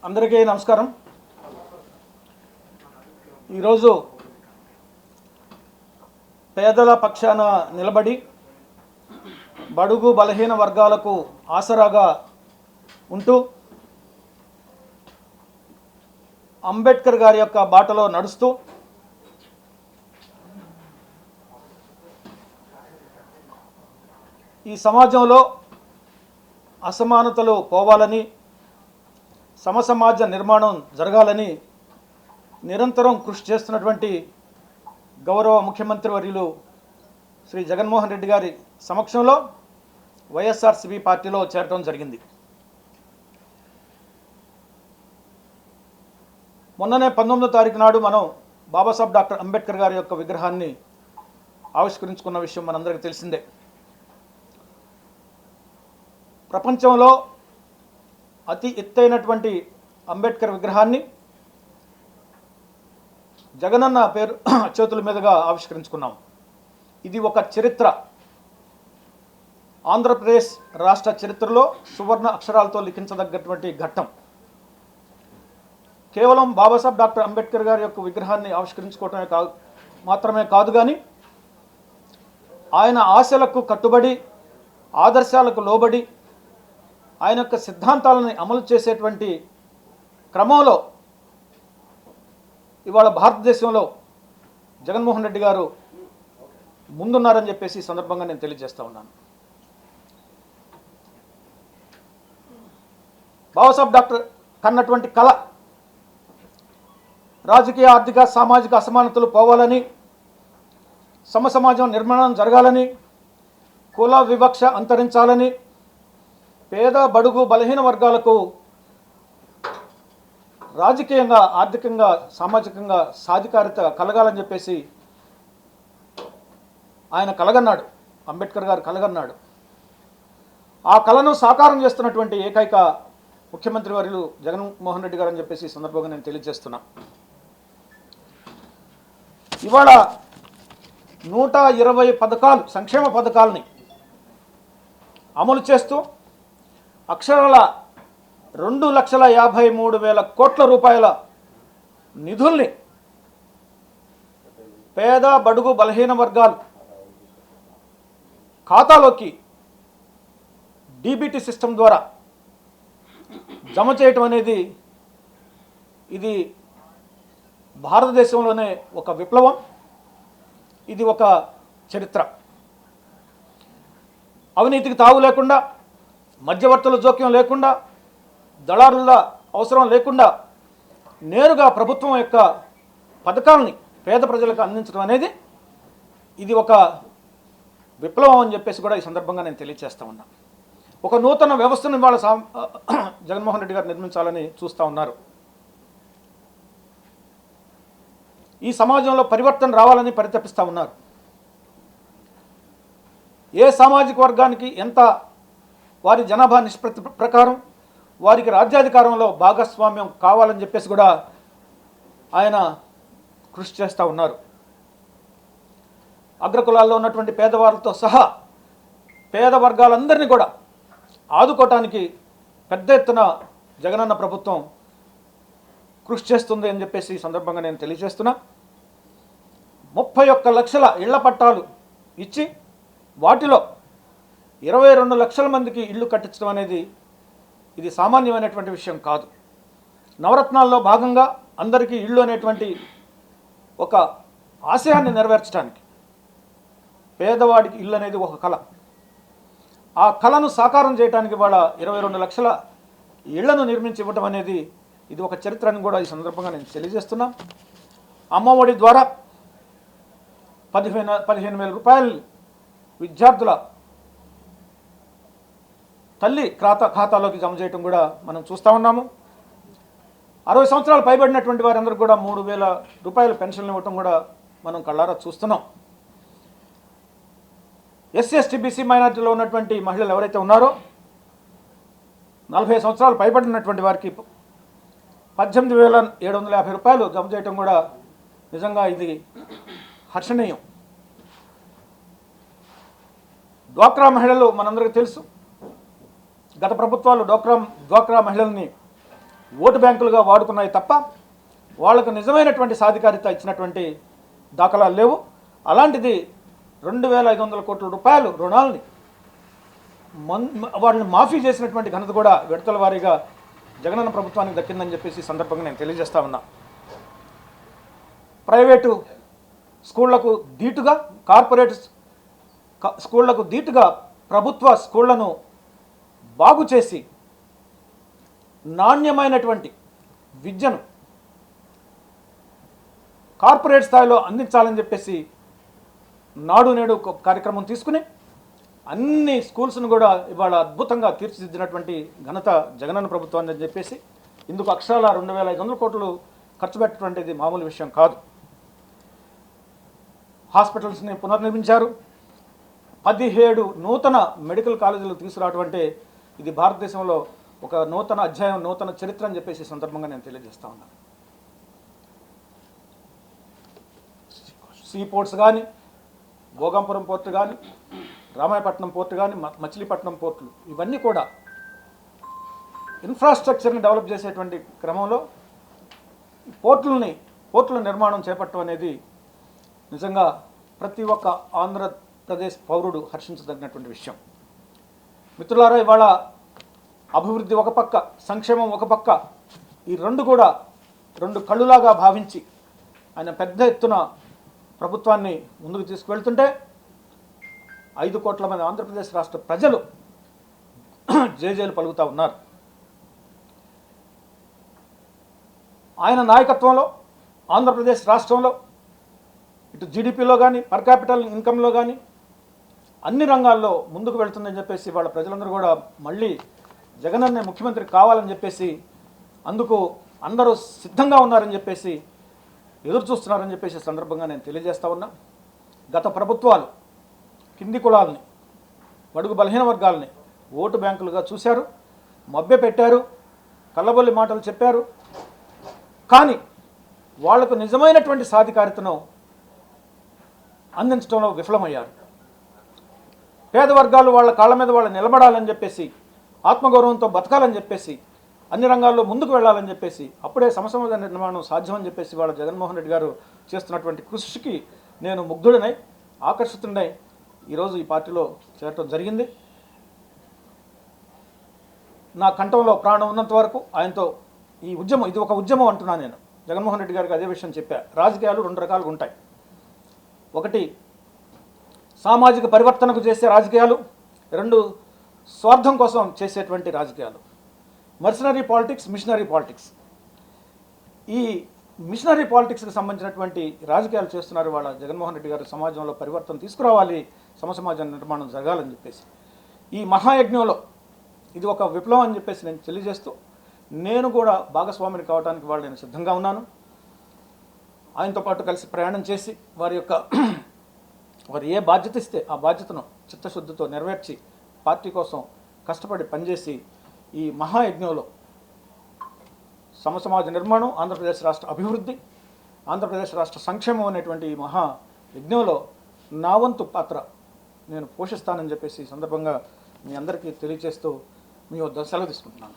అందరికీ నమస్కారం. ఈరోజు పేదల పక్షాన నిలబడి బడుగు బలహీన వర్గాలకు ఆసరాగా ఉంటూ అంబేద్కర్ గారి యొక్క బాటలో నడుస్తూ ఈ సమాజంలో అసమానతలు పోవాలని, సమసమాజ నిర్మాణం జరగాలని నిరంతరం కృషి చేస్తున్నటువంటి గౌరవ ముఖ్యమంత్రి వర్యులు శ్రీ జగన్మోహన్ రెడ్డి గారి సమక్షంలో వైఎస్ఆర్సీపీ పార్టీలో చేరడం జరిగింది. మొన్ననే 19వ తారీఖు నాడు మనం బాబాసాహెబ్ డాక్టర్ అంబేద్కర్ గారి యొక్క విగ్రహాన్ని ఆవిష్కరించుకున్న విషయం మనందరికీ తెలిసిందే. ప్రపంచంలో అతి ఎత్తైనటువంటి అంబేద్కర్ విగ్రహాన్ని జగనన్న పేరు చేతుల మీదుగా ఆవిష్కరించుకున్నాం. ఇది ఒక చరిత్ర, ఆంధ్రప్రదేశ్ రాష్ట్ర చరిత్రలో సువర్ణ అక్షరాలతో లిఖించదగ్గటువంటి ఘట్టం. కేవలం బాబాసాహెబ్ డాక్టర్ అంబేద్కర్ గారి యొక్క విగ్రహాన్ని ఆవిష్కరించుకోవటమే మాత్రమే కాదు, కానీ ఆయన ఆశలకు కట్టుబడి, ఆదర్శాలకు లోబడి, ఆయన యొక్క సిద్ధాంతాలను అమలు చేసేటువంటి క్రమంలో ఇవాళ భారతదేశంలో జగన్మోహన్ రెడ్డి గారు ముందున్నారని చెప్పేసి ఈ సందర్భంగా నేను తెలియజేస్తా ఉన్నాను. బాబాసాహెబ్ డాక్టర్ కన్నటువంటి కళ రాజకీయ, ఆర్థిక, సామాజిక అసమానతలు పోవాలని, సమసమాజం నిర్మాణం జరగాలని, కుల వివక్ష అంతరించాలని, పేద బడుగు బలహీన వర్గాలకు రాజకీయంగా, ఆర్థికంగా, సామాజికంగా సాధికారిత కలగాలని చెప్పేసి ఆయన కలగన్నాడు, అంబేద్కర్ గారు కలగన్నాడు. ఆ కళను సాకారం చేస్తున్నటువంటి ఏకైక ముఖ్యమంత్రి వర్యులు జగన్మోహన్ రెడ్డి గారు అని చెప్పేసి ఈ సందర్భంగా నేను తెలియజేస్తున్నా. ఇవాళ 120 పథకాలు, సంక్షేమ పథకాలని అమలు చేస్తూ అక్షరాల 2,53,000 కోట్ల రూపాయల నిధుల్ని పేద బడుగు బలహీన వర్గాలు ఖాతాలోకి డీబీటీ సిస్టమ్ ద్వారా జమ చేయటం అనేది ఇది భారతదేశంలోనే ఒక విప్లవం, ఇది ఒక చరిత్ర. అవినీతికి తావు లేకుండా, మధ్యవర్తుల జోక్యం లేకుండా, దళారుల అవసరం లేకుండా నేరుగా ప్రభుత్వం యొక్క పథకాలని పేద ప్రజలకు అందించడం అనేది ఇది ఒక విప్లవం అని చెప్పేసి కూడా ఈ సందర్భంగా నేను తెలియజేస్తా ఉన్నా. ఒక నూతన వ్యవస్థను వాళ్ళ జగన్మోహన్ రెడ్డి గారు నిర్మించాలని చూస్తూ ఉన్నారు. ఈ సమాజంలో పరివర్తన రావాలని పరితపిస్తూ ఉన్నారు. ఏ సామాజిక వర్గానికి ఎంత వారి జనాభా నిష్పత్తి ప్రకారం వారికి రాజ్యాధికారంలో భాగస్వామ్యం కావాలని చెప్పేసి కూడా ఆయన కృషి చేస్తూ ఉన్నారు. అగ్రకులాల్లో ఉన్నటువంటి పేదవాళ్ళతో సహా పేద వర్గాలందరినీ కూడా ఆదుకోవటానికి పెద్ద ఎత్తున జగనన్న ప్రభుత్వం కృషి చేస్తుంది అని చెప్పేసి ఈ సందర్భంగా నేను తెలియజేస్తున్నా. 31 లక్షల ఇళ్ల పట్టాలు ఇచ్చి వాటిలో 22 లక్షల మందికి ఇళ్ళు కట్టించడం అనేది ఇది సామాన్యమైనటువంటి విషయం కాదు. నవరత్నాల్లో భాగంగా అందరికీ ఇళ్ళు అనేటువంటి ఒక ఆశయాన్ని నెరవేర్చడానికి పేదవాడికి ఇల్లు అనేది ఒక కళ. ఆ కళను సాకారం చేయడానికి వాళ్ళ 22 లక్షల ఇళ్లను నిర్మించి ఇవ్వటం అనేది ఇది ఒక చరిత్ర అని కూడా ఈ సందర్భంగా నేను తెలియజేస్తున్నా. అమ్మఒడి ద్వారా 15,000 రూపాయలు విద్యార్థుల తల్లి ఖాతాలోకి జమ చేయటం కూడా మనం చూస్తూ ఉన్నాము. 60 సంవత్సరాలు పైబడినటువంటి వారందరూ కూడా 3,000 రూపాయల పెన్షన్లు ఇవ్వటం కూడా మనం కళ్ళారా చూస్తున్నాం. ఎస్సీ, ఎస్టీ, బీసీ మైనారిటీలో ఉన్నటువంటి మహిళలు ఎవరైతే ఉన్నారో 40 సంవత్సరాలు పైబడినటువంటి వారికి 18,750 రూపాయలు జమ చేయటం కూడా నిజంగా ఇది హర్షణీయం. డ్వాక్రా మహిళలు మనందరికీ తెలుసు, గత ప్రభుత్వాలు డ్వాక్రా మహిళల్ని ఓటు బ్యాంకులుగా వాడుకున్నాయి తప్ప వాళ్ళకు నిజమైనటువంటి సాధికారిత ఇచ్చినటువంటి దాఖలాలు లేవు. అలాంటిది 2,500 కోట్ల రూపాయలు రుణాలని వాళ్ళని మాఫీ చేసినటువంటి ఘనత కూడా విడతల వారీగా జగనన్న ప్రభుత్వానికి దక్కిందని చెప్పేసి ఈ సందర్భంగా నేను తెలియజేస్తా ఉన్నా. ప్రైవేటు స్కూళ్లకు ధీటుగా, కార్పొరేట్ స్కూళ్లకు ధీటుగా ప్రభుత్వ స్కూళ్లను బాగు చేసి నాణ్యమైనటువంటి విద్యను కార్పొరేట్ స్థాయిలో అందించాలని చెప్పేసి నాడు నేడు కార్యక్రమం తీసుకుని అన్ని స్కూల్స్ను కూడా ఇవాళ అద్భుతంగా తీర్చిదిద్దినటువంటి ఘనత జగనన్న ప్రభుత్వాన్ని అని చెప్పేసి ఇందుకు అక్షరాల 2,500 కోట్లు ఖర్చు పెట్టటువంటిది మామూలు విషయం కాదు. హాస్పిటల్స్ని పునర్నిర్మించారు. 17 నూతన మెడికల్ కాలేజీలు తీసుకురావడం అంటే ఇది భారతదేశంలో ఒక నూతన అధ్యాయం, నూతన చరిత్ర అని చెప్పేసి సందర్భంగా నేను తెలియజేస్తా ఉన్నాను. సీ పోర్ట్స్ కానీ, భోగాంపురం పోర్టు కానీ, రామాయపట్నం పోర్టు కానీ, మచిలీపట్నం పోర్టులు ఇవన్నీ కూడా ఇన్ఫ్రాస్ట్రక్చర్ని డెవలప్ చేసేటువంటి క్రమంలో పోర్టుల నిర్మాణం చేపట్టడం అనేది నిజంగా ప్రతి ఒక్క ఆంధ్రప్రదేశ్ పౌరుడు హర్షించదగినటువంటి విషయం. మిత్రులారా, ఇవాళ అభివృద్ధి ఒక పక్క, సంక్షేమం ఒక పక్క, ఈ రెండు కళ్ళులాగా భావించి ఆయన పెద్ద ఎత్తున ప్రభుత్వాన్ని ముందుకు తీసుకువెళ్తుంటే 5 కోట్ల మంది ఆంధ్రప్రదేశ్ రాష్ట్ర ప్రజలు జేజేలు పలుకుతూ ఉన్నారు. ఆయన నాయకత్వంలో ఆంధ్రప్రదేశ్ రాష్ట్రంలో ఇటు జీడిపిలో కానీ, పర్ క్యాపిటల్ ఇన్కంలో కానీ అన్ని రంగాల్లో ముందుకు వెళ్తుందని చెప్పేసి వాళ్ళ ప్రజలందరూ కూడా మళ్ళీ జగనన్నే ముఖ్యమంత్రి కావాలని చెప్పేసి అందుకు అందరూ సిద్ధంగా ఉన్నారని చెప్పేసి ఎదురు చూస్తున్నారని చెప్పేసి సందర్భంగా నేను తెలియజేస్తా ఉన్నా. గత ప్రభుత్వాలు కింది కులాలని, బడుగు బలహీన వర్గాలని ఓటు బ్యాంకులుగా చూశారు, మభ్యపెట్టారు, కల్లబొల్లి మాటలు చెప్పారు. కానీ వాళ్లకు నిజమైనటువంటి సాధికారితను అందించడంలో విఫలమయ్యారు. పేద వర్గాలు వాళ్ళ కాళ్ళ మీద వాళ్ళు నిలబడాలని చెప్పేసి, ఆత్మగౌరవంతో బతకాలని చెప్పేసి, అన్ని రంగాల్లో ముందుకు వెళ్ళాలని చెప్పేసి, అప్పుడే సమసమాజ నిర్మాణం సాధ్యమని చెప్పేసి వాళ్ళ జగన్మోహన్ రెడ్డి గారు చేస్తున్నటువంటి కృషికి నేను ముగ్ధుడినై, ఆకర్షితుడినై ఈరోజు ఈ పార్టీలో చేరటం జరిగింది. నా కంఠంలో ప్రాణం ఉన్నంత వరకు ఆయనతో ఈ ఉద్యమం, ఇది ఒక ఉద్యమం అంటున్నాను నేను. జగన్మోహన్ రెడ్డి గారికి అదే విషయం చెప్పా. రాజకీయాలు 2 రకాలుగా ఉంటాయి. ఒకటి సామాజిక పరివర్తనకు చేసే రాజకీయాలు, 2 స్వార్థం కోసం చేసేటువంటి రాజకీయాలు. మర్సనరీ పాలిటిక్స్, మిషనరీ పాలిటిక్స్. ఈ మిషనరీ పాలిటిక్స్కి సంబంధించినటువంటి రాజకీయాలు చేస్తున్నారు వాళ్ళ జగన్మోహన్ రెడ్డి గారు. సమాజంలో పరివర్తన తీసుకురావాలి, సమసమాజ నిర్మాణం జరగాలని చెప్పేసి ఈ మహాయజ్ఞంలో ఇది ఒక విప్లవం అని చెప్పేసి నేను తెలియజేస్తూ, నేను కూడా భాగస్వామిని కావడానికి వాళ్ళు నేను సిద్ధంగా ఉన్నాను. ఆయనతో పాటు కలిసి ప్రయాణం చేసి వారు ఏ బాధ్యత ఇస్తే ఆ బాధ్యతను చిత్తశుద్ధితో నెరవేర్చి పార్టీ కోసం కష్టపడి పనిచేసి ఈ మహాయజ్ఞంలో సమసమాజ నిర్మాణం, ఆంధ్రప్రదేశ్ రాష్ట్ర అభివృద్ధి, ఆంధ్రప్రదేశ్ రాష్ట్ర సంక్షేమం అనేటువంటి ఈ మహాయజ్ఞంలో నా వంతు పాత్ర నేను పోషిస్తానని చెప్పేసి ఈ సందర్భంగా మీ అందరికీ తెలియజేస్తూ మీ వద్ద సెలవు తీసుకుంటున్నాను.